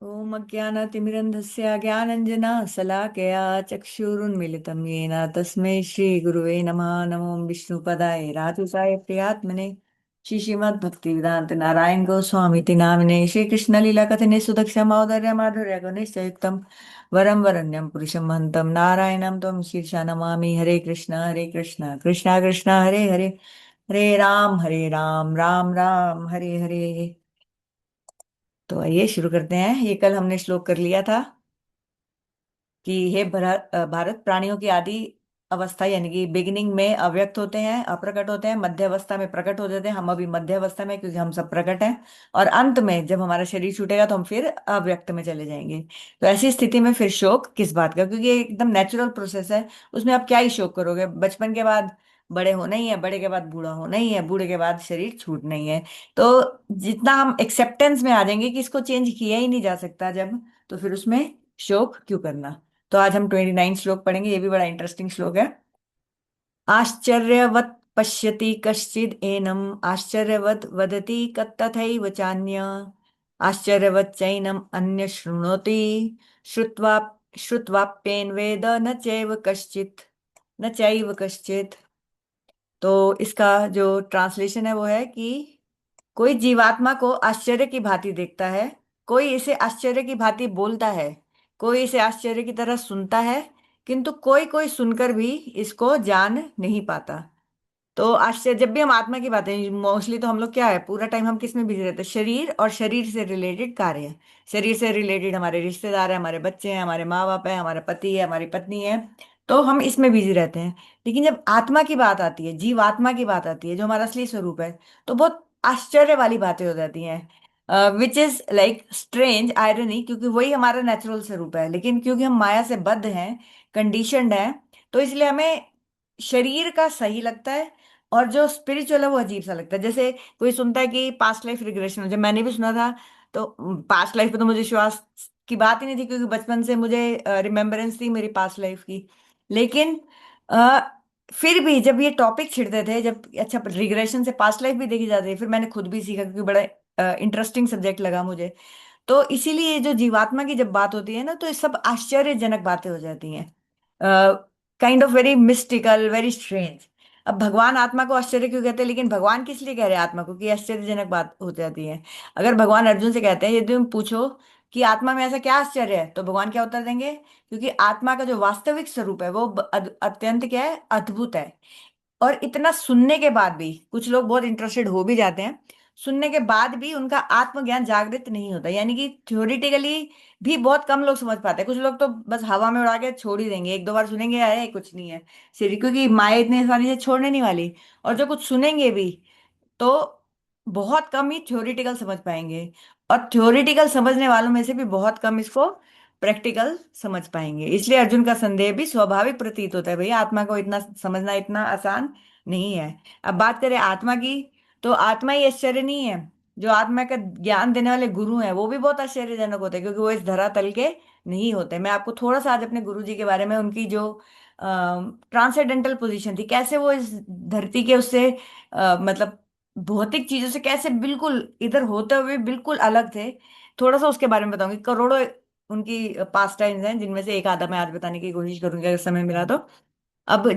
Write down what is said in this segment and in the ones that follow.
ओम अज्ञानतिमिरन्धस्य ज्ञानञ्जना शलाकया चक्षुरुन्मीलितं येन तस्मै श्रीगुरुवे नमः। नमो विष्णुपदाय रातुसाय प्रियात्मने श्रीमद्भक्तिवेदान्त नारायण गोस्वामीति नामिने श्रीकृष्णलीला कथने सुदक्षमावदर्य माधुर्य गुणैश्चयुक्तं वरं वरण्यं पुरुषं हन्तं नारायणं त्वं शीर्षा नमामि। हरे कृष्ण कृष्ण कृष्ण हरे हरे, हरे राम राम राम हरे हरे। तो आइए शुरू करते हैं। ये कल हमने श्लोक कर लिया था कि हे भारत, प्राणियों की आदि अवस्था यानी कि बिगिनिंग में अव्यक्त होते हैं, अप्रकट होते हैं, मध्य अवस्था में प्रकट हो जाते हैं। हम अभी मध्य अवस्था में, क्योंकि हम सब प्रकट हैं। और अंत में जब हमारा शरीर छूटेगा तो हम फिर अव्यक्त में चले जाएंगे। तो ऐसी स्थिति में फिर शोक किस बात का, क्योंकि ये एकदम नेचुरल प्रोसेस है। उसमें आप क्या ही शोक करोगे। बचपन के बाद बड़े होना ही है, बड़े के बाद बूढ़ा होना ही है, बूढ़े के बाद शरीर छूटना ही है। तो जितना हम एक्सेप्टेंस में आ जाएंगे कि इसको चेंज किया ही नहीं जा सकता जब, तो फिर उसमें शोक क्यों करना। तो आज हम 29 श्लोक पढ़ेंगे। ये भी बड़ा इंटरेस्टिंग श्लोक है। आश्चर्यवत् पश्यति कश्चिद एनम आश्चर्यवत् वदति तथैव चान्य आश्चर्यवत् चैनम अन्य शृणोति श्रुत्वा श्रुत्वाप्येन वेद न चैव कश्चित्, न चैव कश्चित्। तो इसका जो ट्रांसलेशन है वो है कि कोई जीवात्मा को आश्चर्य की भांति देखता है, कोई इसे आश्चर्य की भांति बोलता है, कोई इसे आश्चर्य की तरह सुनता है, किंतु कोई कोई सुनकर भी इसको जान नहीं पाता। तो आश्चर्य, जब भी हम आत्मा की बातें, मोस्टली तो हम लोग क्या है, पूरा टाइम हम किस में बिजी रहते हैं, शरीर और शरीर से रिलेटेड कार्य। शरीर से रिलेटेड हमारे रिश्तेदार हैं, हमारे बच्चे हैं, हमारे माँ बाप है, हमारा पति है, हमारी पत्नी है। तो हम इसमें बिजी रहते हैं। लेकिन जब आत्मा की बात आती है, जीव आत्मा की बात आती है, जो हमारा असली स्वरूप है, तो बहुत आश्चर्य वाली बातें हो जाती हैं। Which is like strange irony, क्योंकि वही हमारा नेचुरल स्वरूप है, लेकिन क्योंकि हम माया से बद्ध हैं, कंडीशनड हैं, तो इसलिए हमें शरीर का सही लगता है। और जो स्पिरिचुअल है वो अजीब सा लगता है। जैसे कोई सुनता है कि पास्ट लाइफ रिग्रेशन, जब मैंने भी सुना था तो पास्ट लाइफ पे तो मुझे विश्वास की बात ही नहीं थी, क्योंकि बचपन से मुझे रिमेम्बरेंस थी मेरी पास्ट लाइफ की। लेकिन अ, फिर भी जब ये टॉपिक छिड़ते थे, जब अच्छा रिग्रेशन से पास्ट लाइफ भी देखी जाती है, फिर मैंने खुद भी सीखा, क्योंकि बड़ा इंटरेस्टिंग सब्जेक्ट लगा मुझे। तो इसीलिए ये जो जीवात्मा की जब बात होती है ना, तो ये सब आश्चर्यजनक बातें हो जाती हैं। Kind of very mystical, very strange. अब भगवान आत्मा को आश्चर्य क्यों कहते हैं, लेकिन भगवान किस लिए कह रहे हैं आत्मा को कि आश्चर्यजनक बात हो जाती है। अगर भगवान अर्जुन से कहते हैं, यदि तुम पूछो कि आत्मा में ऐसा क्या आश्चर्य है, तो भगवान क्या उत्तर देंगे, क्योंकि आत्मा का जो वास्तविक स्वरूप है वो अत्यंत क्या है, अद्भुत है। और इतना सुनने के बाद भी कुछ लोग बहुत इंटरेस्टेड हो भी जाते हैं, सुनने के बाद भी उनका आत्मज्ञान जागृत नहीं होता। यानी कि थ्योरिटिकली भी बहुत कम लोग समझ पाते हैं। कुछ लोग तो बस हवा में उड़ा के छोड़ ही देंगे, एक दो बार सुनेंगे, अरे कुछ नहीं है सिर्फ, क्योंकि माया इतनी आसानी से छोड़ने नहीं वाली। और जो कुछ सुनेंगे भी, तो बहुत कम ही थ्योरेटिकल समझ पाएंगे। और थ्योरेटिकल समझने वालों में से भी बहुत कम इसको प्रैक्टिकल समझ पाएंगे। इसलिए अर्जुन का संदेह भी स्वाभाविक प्रतीत होता है, भैया आत्मा को इतना समझना इतना आसान नहीं है। अब बात करें आत्मा की, तो आत्मा ही आश्चर्य नहीं है। जो आत्मा का ज्ञान देने वाले गुरु हैं वो भी बहुत आश्चर्यजनक होते हैं, क्योंकि वो इस धरातल के नहीं होते। मैं आपको थोड़ा सा आज अपने गुरु जी के बारे में, उनकी जो ट्रांसेंडेंटल पोजीशन थी, कैसे वो इस धरती के उससे मतलब भौतिक चीजों से कैसे बिल्कुल इधर होते हुए बिल्कुल अलग थे, थोड़ा सा उसके बारे में बताऊंगी। करोड़ों उनकी पास टाइम्स हैं, जिनमें से एक आधा मैं आज बताने की कोशिश करूंगी अगर समय मिला तो। अब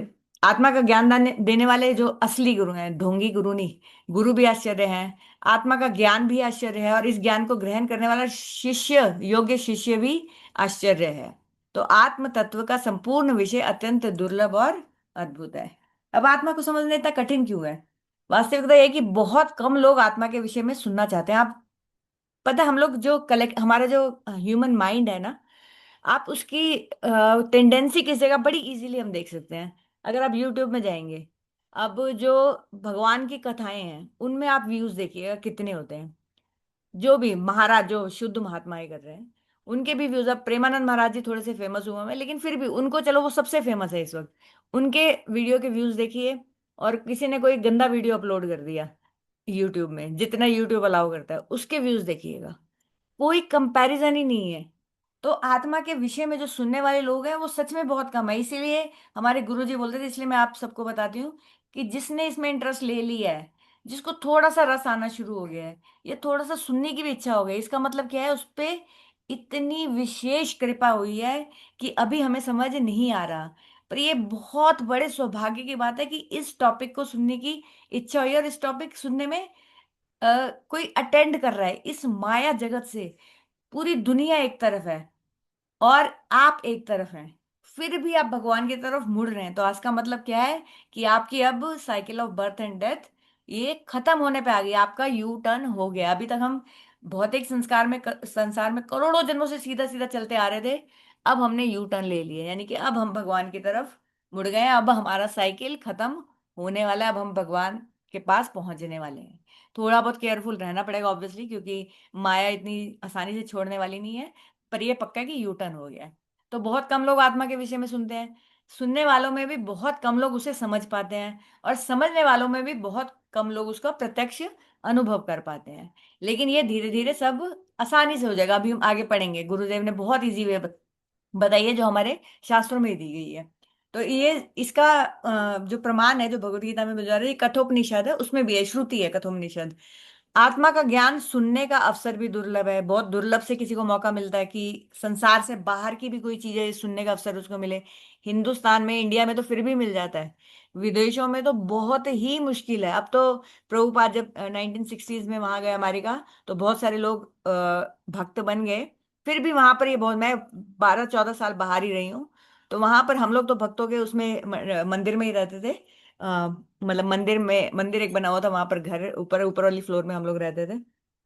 आत्मा का ज्ञान देने वाले जो असली गुरु हैं, ढोंगी गुरु नहीं, गुरु भी आश्चर्य हैं, आत्मा का ज्ञान भी आश्चर्य है, और इस ज्ञान को ग्रहण करने वाला शिष्य, योग्य शिष्य भी आश्चर्य है। तो आत्म तत्व का संपूर्ण विषय अत्यंत दुर्लभ और अद्भुत है। अब आत्मा को समझना इतना कठिन क्यों है? वास्तविकता यह है कि बहुत कम लोग आत्मा के विषय में सुनना चाहते हैं। आप पता है, हम लोग जो कलेक्ट, हमारा जो ह्यूमन माइंड है ना, आप उसकी टेंडेंसी किस जगह बड़ी इजीली हम देख सकते हैं। अगर आप यूट्यूब में जाएंगे, अब जो भगवान की कथाएं हैं उनमें आप व्यूज देखिएगा कितने होते हैं। जो भी महाराज, जो शुद्ध महात्माएं कर रहे हैं, उनके भी व्यूज। अब प्रेमानंद महाराज जी थोड़े से फेमस हुए हैं, लेकिन फिर भी उनको, चलो वो सबसे फेमस है इस वक्त, उनके वीडियो के व्यूज देखिए। और किसी ने कोई गंदा वीडियो अपलोड कर दिया यूट्यूब में, जितना यूट्यूब अलाउ करता है, उसके व्यूज देखिएगा, कोई कंपैरिजन ही नहीं है। तो आत्मा के विषय में जो सुनने वाले लोग हैं वो सच में बहुत कम है। इसीलिए हमारे गुरुजी बोलते थे, इसलिए मैं आप सबको बताती हूँ कि जिसने इसमें इंटरेस्ट ले लिया है, जिसको थोड़ा सा रस आना शुरू हो गया है, या थोड़ा सा सुनने की भी इच्छा हो गई, इसका मतलब क्या है, उस पे इतनी विशेष कृपा हुई है कि अभी हमें समझ नहीं आ रहा। पर ये बहुत बड़े सौभाग्य की बात है कि इस टॉपिक को सुनने की इच्छा हुई, और इस टॉपिक सुनने में कोई अटेंड कर रहा है इस माया जगत से। पूरी दुनिया एक तरफ है और आप एक तरफ हैं, फिर भी आप भगवान की तरफ मुड़ रहे हैं। तो आज का मतलब क्या है कि आपकी अब cycle of birth and death ये खत्म होने पे आ गई, आपका यू टर्न हो गया। अभी तक हम भौतिक संसार में करोड़ों जन्मों से सीधा सीधा चलते आ रहे थे, अब हमने यू टर्न ले लिया, यानी कि अब हम भगवान की तरफ मुड़ गए हैं। अब हमारा साइकिल खत्म होने वाला है, अब हम भगवान के पास पहुंचने वाले हैं। थोड़ा बहुत केयरफुल रहना पड़ेगा ऑब्वियसली, क्योंकि माया इतनी आसानी से छोड़ने वाली नहीं है। पर ये पक्का है कि यू टर्न हो गया है। तो बहुत कम लोग आत्मा के विषय में सुनते हैं, सुनने वालों में भी बहुत कम लोग उसे समझ पाते हैं, और समझने वालों में भी बहुत कम लोग उसका प्रत्यक्ष अनुभव कर पाते हैं। लेकिन ये धीरे धीरे सब आसानी से हो जाएगा। अभी हम आगे पढ़ेंगे, गुरुदेव ने बहुत इजी वे बताई है जो हमारे शास्त्रों में दी गई है। तो ये इसका जो प्रमाण है जो भगवत गीता में बता रहे हैं, ये कठोपनिषद है, उसमें भी है, श्रुति है कठोपनिषद। आत्मा का ज्ञान सुनने का अवसर भी दुर्लभ है, बहुत दुर्लभ से किसी को मौका मिलता है कि संसार से बाहर की भी कोई चीजें सुनने का अवसर उसको मिले। हिंदुस्तान में, इंडिया में तो फिर भी मिल जाता है, विदेशों में तो बहुत ही मुश्किल है। अब तो प्रभुपाद जब 1960s में वहां गए अमेरिका, तो बहुत सारे लोग भक्त बन गए। फिर भी वहां पर ये बहुत, मैं 12-14 साल बाहर ही रही हूँ, तो वहां पर हम लोग तो भक्तों के उसमें मंदिर में ही रहते थे। मतलब मंदिर एक बना हुआ था वहां पर, घर ऊपर ऊपर वाली फ्लोर में हम लोग रहते थे।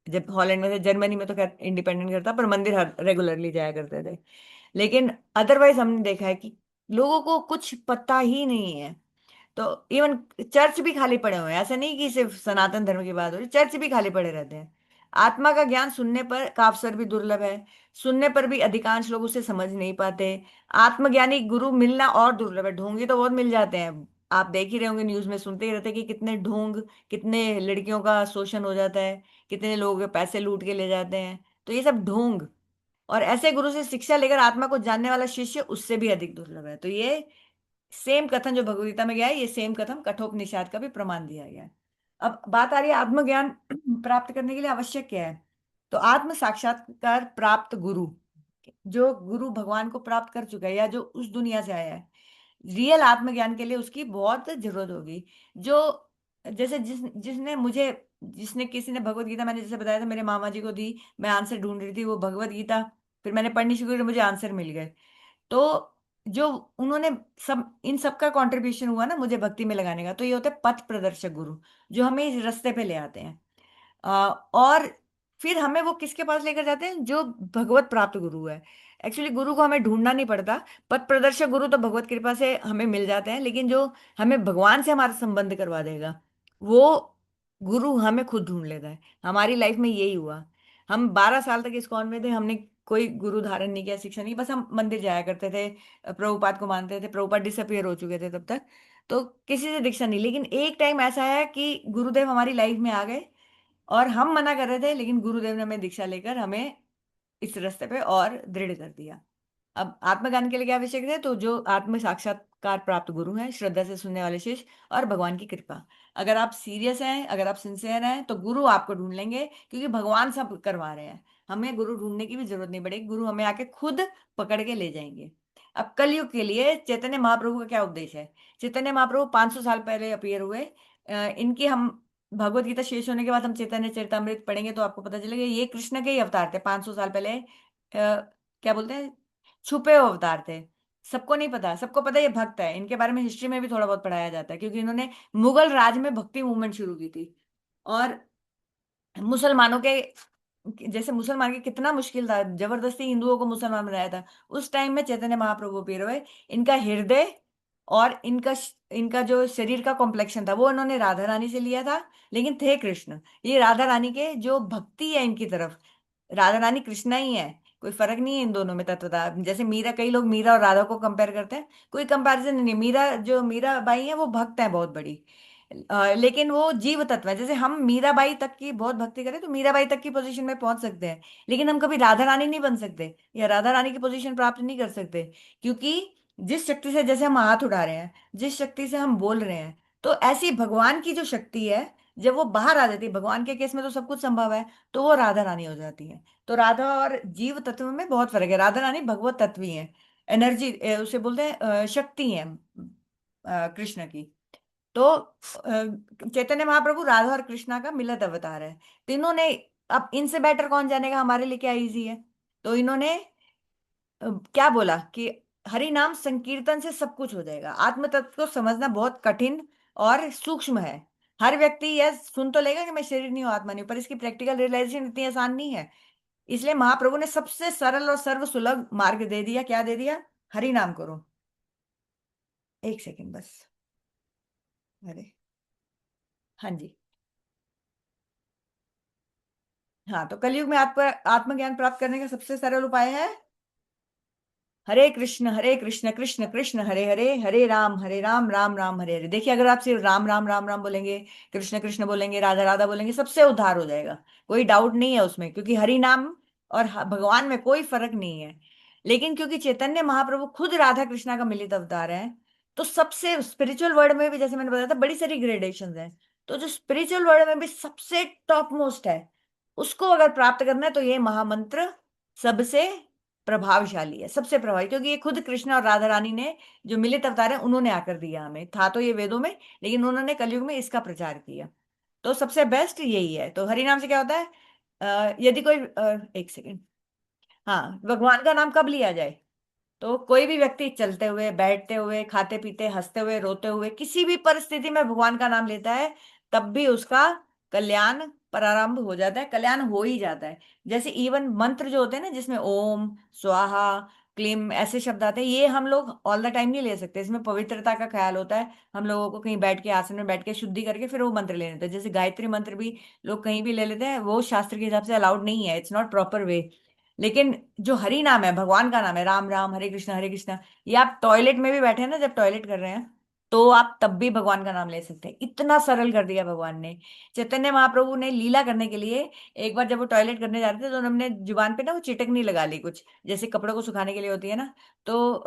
जब हॉलैंड में थे, जर्मनी में तो खैर इंडिपेंडेंट घर था, पर मंदिर हर रेगुलरली जाया करते थे। लेकिन अदरवाइज हमने देखा है कि लोगों को कुछ पता ही नहीं है। तो इवन चर्च भी खाली पड़े हुए हैं, ऐसा नहीं कि सिर्फ सनातन धर्म की बात हो रही, चर्च भी खाली पड़े रहते हैं। आत्मा का ज्ञान सुनने पर का अवसर भी दुर्लभ है, सुनने पर भी अधिकांश लोग उसे समझ नहीं पाते। आत्मज्ञानी गुरु मिलना और दुर्लभ है, ढोंगी तो बहुत मिल जाते हैं। आप देख ही रहे होंगे, न्यूज में सुनते ही रहते हैं कि कितने ढोंग, कितने लड़कियों का शोषण हो जाता है, कितने लोग पैसे लूट के ले जाते हैं। तो ये सब ढोंग, और ऐसे गुरु से शिक्षा लेकर आत्मा को जानने वाला शिष्य उससे भी अधिक दुर्लभ है। तो ये सेम कथन जो भगवद गीता में गया है, ये सेम कथन कठोपनिषद का भी प्रमाण दिया गया है। अब बात आ रही है आत्मज्ञान प्राप्त करने के लिए आवश्यक क्या है। तो आत्म साक्षात्कार प्राप्त गुरु, जो गुरु भगवान को प्राप्त कर चुका है या जो उस दुनिया से आया है, रियल आत्मज्ञान के लिए उसकी बहुत जरूरत होगी। जो जैसे जिसने किसी ने भगवत गीता, मैंने जैसे बताया था मेरे मामा जी को दी, मैं आंसर ढूंढ रही थी वो भगवत गीता, फिर मैंने पढ़नी शुरू की, मुझे आंसर मिल गए। तो जो उन्होंने सब इन सब का कंट्रीब्यूशन हुआ ना मुझे भक्ति में लगाने का, तो ये होते हैं पथ प्रदर्शक गुरु, जो हमें इस रास्ते पे ले आते हैं। और फिर हमें वो किसके पास लेकर जाते हैं, जो भगवत प्राप्त गुरु है। एक्चुअली गुरु को हमें ढूंढना नहीं पड़ता, पथ प्रदर्शक गुरु तो भगवत कृपा से हमें मिल जाते हैं, लेकिन जो हमें भगवान से हमारा संबंध करवा देगा, वो गुरु हमें खुद ढूंढ लेता है। हमारी लाइफ में यही हुआ। हम 12 साल तक इस्कॉन में थे, हमने कोई गुरु धारण नहीं किया, शिक्षा नहीं, बस हम मंदिर जाया करते थे, प्रभुपाद को मानते थे। प्रभुपाद डिसअपियर हो चुके थे तब तक, तो किसी से दीक्षा नहीं। लेकिन एक टाइम ऐसा है कि गुरुदेव हमारी लाइफ में आ गए, और हम मना कर रहे थे, लेकिन गुरुदेव ने हमें दीक्षा लेकर हमें इस रास्ते पे और दृढ़ कर दिया। अब आत्मज्ञान के लिए क्या आवश्यक है, तो जो आत्म साक्षात्कार प्राप्त गुरु हैं, श्रद्धा से सुनने वाले शिष्य, और भगवान की कृपा। अगर आप सीरियस हैं, अगर आप सिंसियर हैं, तो गुरु आपको ढूंढ लेंगे, क्योंकि भगवान सब करवा रहे हैं। हमें गुरु ढूंढने की भी जरूरत नहीं पड़ेगी, गुरु हमें आके खुद पकड़ के ले जाएंगे। अब कलयुग के लिए चैतन्य महाप्रभु का क्या उपदेश है। चैतन्य महाप्रभु 500 साल पहले अपीयर हुए। इनकी हम भगवत गीता शेष होने के बाद हम चैतन्य चरितमृत पढ़ेंगे, तो आपको पता चलेगा ये कृष्ण के ही अवतार थे 500 साल पहले। क्या बोलते हैं, छुपे हुए अवतार थे। सबको नहीं पता, सबको पता ये भक्त है, इनके बारे में हिस्ट्री में भी थोड़ा बहुत पढ़ाया जाता है, क्योंकि इन्होंने मुगल राज में भक्ति मूवमेंट शुरू की थी। और मुसलमानों के, जैसे मुसलमान के कितना मुश्किल था, जबरदस्ती हिंदुओं को मुसलमान बनाया था, उस टाइम में चैतन्य महाप्रभु पीर हुए। इनका हृदय और इनका जो शरीर का कॉम्प्लेक्शन था, वो इन्होंने राधा रानी से लिया था, लेकिन थे कृष्ण। ये राधा रानी के जो भक्ति है इनकी तरफ, राधा रानी कृष्णा ही है, कोई फर्क नहीं है इन दोनों में तत्वता। जैसे मीरा, कई लोग मीरा और राधा को कंपेयर करते हैं, कोई कंपैरिजन नहीं। मीरा, जो मीरा बाई है, वो भक्त है बहुत बड़ी, लेकिन वो जीव तत्व है। जैसे हम मीराबाई तक की बहुत भक्ति करें तो मीराबाई तक की पोजीशन में पहुंच सकते हैं, लेकिन हम कभी राधा रानी नहीं बन सकते, या राधा रानी की पोजीशन प्राप्त नहीं कर सकते। क्योंकि जिस शक्ति से, जैसे हम हाथ उठा रहे हैं, जिस शक्ति से हम बोल रहे हैं, तो ऐसी भगवान की जो शक्ति है, जब वो बाहर आ जाती है, भगवान के केस में तो सब कुछ संभव है, तो वो राधा रानी हो जाती है। तो राधा और जीव तत्व में बहुत फर्क है। राधा रानी भगवत तत्व ही है, एनर्जी, उसे बोलते हैं शक्ति है कृष्ण की। तो चैतन्य महाप्रभु राधा और कृष्णा का मिलित अवतार है। तो इन्होंने, अब इनसे बेटर कौन जानेगा हमारे लिए क्या इजी है। तो इन्होंने क्या बोला कि हरि नाम संकीर्तन से सब कुछ हो जाएगा। आत्म तत्व को समझना बहुत कठिन और सूक्ष्म है। हर व्यक्ति यह सुन तो लेगा कि मैं शरीर नहीं हूं, आत्मा नहीं हूं, पर इसकी प्रैक्टिकल रियलाइजेशन इतनी आसान नहीं है। इसलिए महाप्रभु ने सबसे सरल और सर्व सुलभ मार्ग दे दिया। क्या दे दिया? हरि नाम करो। एक सेकंड बस। अरे, हाँ जी। हाँ, तो कलयुग में आत्मज्ञान प्राप्त करने का सबसे सरल उपाय है हरे कृष्ण कृष्ण कृष्ण हरे हरे, हरे राम राम राम हरे हरे। देखिए, अगर आप सिर्फ राम राम राम राम बोलेंगे, कृष्ण कृष्ण बोलेंगे, राधा राधा बोलेंगे, सबसे उद्धार हो जाएगा। कोई डाउट नहीं है उसमें, क्योंकि हरि नाम और भगवान में कोई फर्क नहीं है। लेकिन क्योंकि चैतन्य महाप्रभु खुद राधा कृष्णा का मिलित अवतार है, तो सबसे स्पिरिचुअल वर्ल्ड में भी, जैसे मैंने बताया था, बड़ी सारी ग्रेडेशन है। तो जो स्पिरिचुअल वर्ल्ड में भी सबसे टॉप मोस्ट है, उसको अगर प्राप्त करना है, तो ये महामंत्र सबसे प्रभावशाली है, सबसे प्रभावी। क्योंकि ये खुद कृष्ण और राधा रानी ने, जो मिलित अवतार है, उन्होंने आकर दिया हमें। था तो ये वेदों में, लेकिन उन्होंने कलयुग में इसका प्रचार किया। तो सबसे बेस्ट यही है। तो हरि नाम से क्या होता है? यदि कोई एक सेकेंड, हाँ, भगवान का नाम कब लिया जाए? तो कोई भी व्यक्ति चलते हुए, बैठते हुए, खाते पीते, हंसते हुए, रोते हुए, किसी भी परिस्थिति में भगवान का नाम लेता है, तब भी उसका कल्याण प्रारंभ हो जाता है, कल्याण हो ही जाता है। जैसे इवन मंत्र जो होते हैं ना, जिसमें ओम, स्वाहा, क्लीम ऐसे शब्द आते हैं, ये हम लोग ऑल द टाइम नहीं ले सकते। इसमें पवित्रता का ख्याल होता है। हम लोगों को कहीं बैठ के, आसन में बैठ के शुद्धि करके फिर वो मंत्र ले लेते हैं। जैसे गायत्री मंत्र भी लोग कहीं भी ले लेते हैं, वो शास्त्र के हिसाब से अलाउड नहीं है, इट्स नॉट प्रॉपर वे। लेकिन जो हरि नाम है, भगवान का नाम है, राम राम, हरे कृष्णा, ये आप टॉयलेट में भी बैठे हैं ना, जब टॉयलेट कर रहे हैं, तो आप तब भी भगवान का नाम ले सकते हैं। इतना सरल कर दिया भगवान ने। चैतन्य महाप्रभु ने लीला करने के लिए, एक बार जब वो टॉयलेट करने जा रहे थे, तो उन्होंने जुबान पे ना वो चिटकनी लगा ली, कुछ जैसे कपड़ों को सुखाने के लिए होती है ना। तो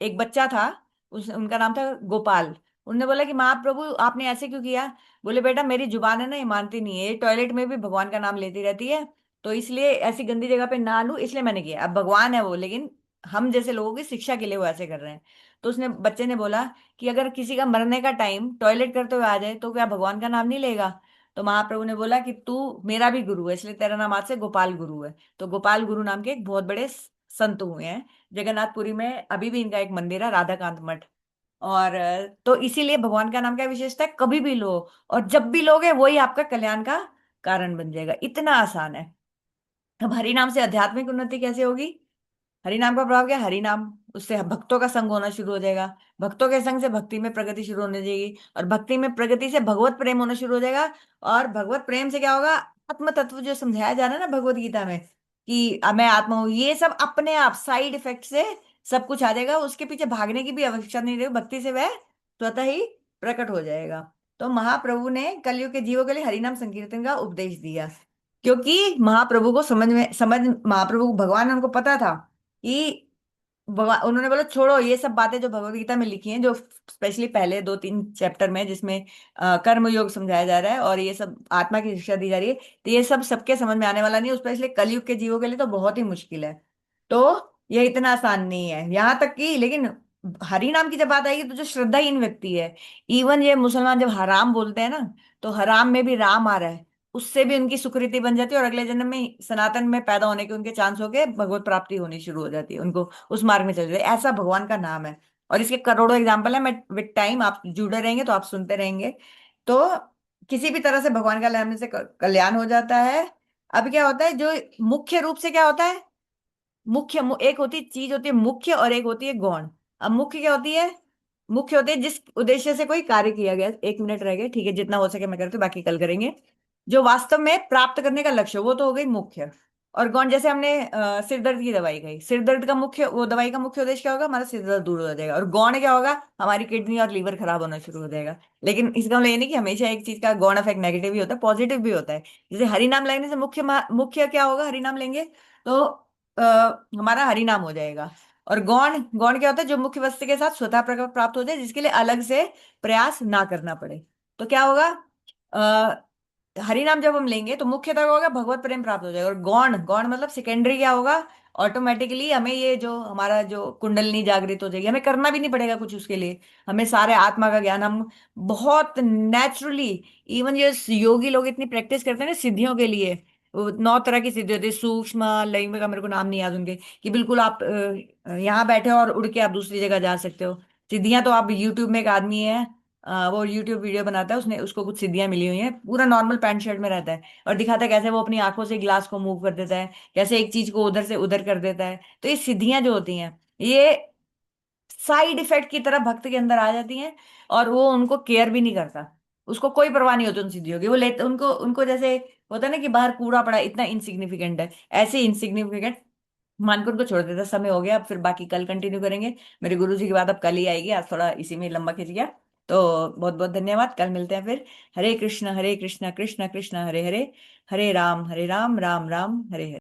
एक बच्चा था, उस उनका नाम था गोपाल। उन्होंने बोला कि महाप्रभु आपने ऐसे क्यों किया? बोले, बेटा मेरी जुबान है ना, ये मानती नहीं है, ये टॉयलेट में भी भगवान का नाम लेती रहती है, तो इसलिए ऐसी गंदी जगह पे ना लूं, इसलिए मैंने किया। अब भगवान है वो, लेकिन हम जैसे लोगों की शिक्षा के लिए वो ऐसे कर रहे हैं। तो उसने, बच्चे ने बोला कि अगर किसी का मरने का टाइम टॉयलेट करते हुए आ जाए, तो क्या भगवान का नाम नहीं लेगा? तो महाप्रभु ने बोला कि तू मेरा भी गुरु है, इसलिए तेरा नाम आज से गोपाल गुरु है। तो गोपाल गुरु नाम के एक बहुत बड़े संत हुए हैं जगन्नाथपुरी में। अभी भी इनका एक मंदिर है, राधाकांत मठ। और तो इसीलिए भगवान का नाम क्या विशेषता है, कभी भी लो, और जब भी लोगे, वही आपका कल्याण का कारण बन जाएगा। इतना आसान है। अब हरि नाम से आध्यात्मिक उन्नति कैसे होगी? हरि नाम का प्रभाव क्या है? हरि नाम, उससे भक्तों का संग होना शुरू हो जाएगा। भक्तों के संग से भक्ति में प्रगति शुरू होने जाएगी, और भक्ति में प्रगति से भगवत प्रेम होना शुरू हो जाएगा। और भगवत प्रेम से क्या होगा? आत्म तत्व जो समझाया जा रहा है ना भगवत गीता में, कि अब मैं आत्मा हूं, ये सब अपने आप साइड इफेक्ट से सब कुछ आ जाएगा। उसके पीछे भागने की भी आवश्यकता नहीं रहेगी, भक्ति से वह स्वतः ही प्रकट हो जाएगा। तो महाप्रभु ने कलयुग के जीवों के लिए हरिनाम संकीर्तन का उपदेश दिया, क्योंकि महाप्रभु को महाप्रभु को, भगवान ने, उनको पता था कि भगवान, उन्होंने बोला छोड़ो ये सब बातें जो भगवत गीता में लिखी हैं, जो स्पेशली पहले 2-3 चैप्टर में, जिसमें कर्म योग समझाया जा रहा है और ये सब आत्मा की शिक्षा दी जा रही है, तो ये सब सबके समझ में आने वाला नहीं है, स्पेशली कलयुग के जीवों के लिए तो बहुत ही मुश्किल है। तो ये इतना आसान नहीं है, यहाँ तक कि, लेकिन हरि नाम की जब बात आएगी, तो जो श्रद्धाहीन व्यक्ति है, इवन ये मुसलमान जब हराम बोलते हैं ना, तो हराम में भी राम आ रहा है, उससे भी उनकी सुकृति बन जाती है, और अगले जन्म में सनातन में पैदा होने के उनके चांस हो के भगवत प्राप्ति होनी शुरू हो जाती है, उनको उस मार्ग में चल जाए। ऐसा भगवान का नाम है। और इसके करोड़ों एग्जाम्पल है। मैं विद टाइम, आप जुड़े रहेंगे तो आप सुनते रहेंगे। तो किसी भी तरह से भगवान का नाम से कल्याण हो जाता है। अब क्या होता है, जो मुख्य रूप से क्या होता है, एक होती चीज होती है मुख्य, और एक होती है गौण। अब मुख्य क्या होती है? मुख्य होती है जिस उद्देश्य से कोई कार्य किया गया। 1 मिनट रह गए, ठीक है, जितना हो सके मैं करती हूँ, बाकी कल करेंगे। जो वास्तव में प्राप्त करने का लक्ष्य, वो तो हो गई मुख्य। और गौण, जैसे हमने सिर दर्द की दवाई खाई, सिर दर्द का मुख्य, वो दवाई का मुख्य उद्देश्य क्या होगा? हमारा सिर दर्द दूर हो जाएगा। और गौण क्या होगा? हमारी किडनी और लीवर खराब होना शुरू हो जाएगा। लेकिन इसका मतलब ये नहीं कि हमेशा एक चीज का गौण इफेक्ट नेगेटिव भी होता है, पॉजिटिव भी होता है। जैसे हरि नाम लेने से मुख्य मुख्य क्या होगा? हरि नाम लेंगे तो हमारा हरि नाम हो जाएगा। और गौण, गौण क्या होता है? जो मुख्य वस्तु के साथ स्वतः प्राप्त हो जाए, जिसके लिए अलग से प्रयास ना करना पड़े। तो क्या होगा? हरि नाम जब हम लेंगे तो मुख्यतः क्या होगा, भगवत प्रेम प्राप्त हो जाएगा। और गौण गौण मतलब सेकेंडरी क्या होगा, ऑटोमेटिकली हमें ये जो हमारा जो कुंडलिनी जागृत हो जाएगी, हमें करना भी नहीं पड़ेगा कुछ उसके लिए। हमें सारे आत्मा का ज्ञान हम बहुत नेचुरली, इवन ये योगी लोग इतनी प्रैक्टिस करते हैं ना सिद्धियों के लिए, वो 9 तरह की सिद्धि होती है, सूक्ष्म लैंगिक का मेरे को नाम नहीं याद उनके, कि बिल्कुल आप यहाँ बैठे हो और उड़ के आप दूसरी जगह जा सकते हो। सिद्धियां तो आप यूट्यूब में एक आदमी है, वो यूट्यूब वीडियो बनाता है, उसने उसको कुछ सिद्धियां मिली हुई हैं, पूरा नॉर्मल पैंट शर्ट में रहता है और दिखाता है कैसे वो अपनी आंखों से गिलास को मूव कर देता है, कैसे एक चीज को उधर से उधर कर देता है। तो ये सिद्धियां जो होती हैं, ये साइड इफेक्ट की तरह भक्त के अंदर आ जाती हैं, और वो उनको केयर भी नहीं करता, उसको कोई परवाह नहीं होती उन सिद्धियों की। वो लेते उनको उनको जैसे होता है ना कि बाहर कूड़ा पड़ा है, इतना इंसिग्निफिकेंट है, ऐसे इंसिग्निफिकेंट मानकर उनको छोड़ देता। समय हो गया, अब फिर बाकी कल कंटिन्यू करेंगे। मेरे गुरु जी की बात अब कल ही आएगी, आज थोड़ा इसी में लंबा खिंच गया। तो बहुत बहुत धन्यवाद, कल मिलते हैं फिर। हरे कृष्ण कृष्ण कृष्ण हरे हरे, हरे राम राम राम हरे हरे।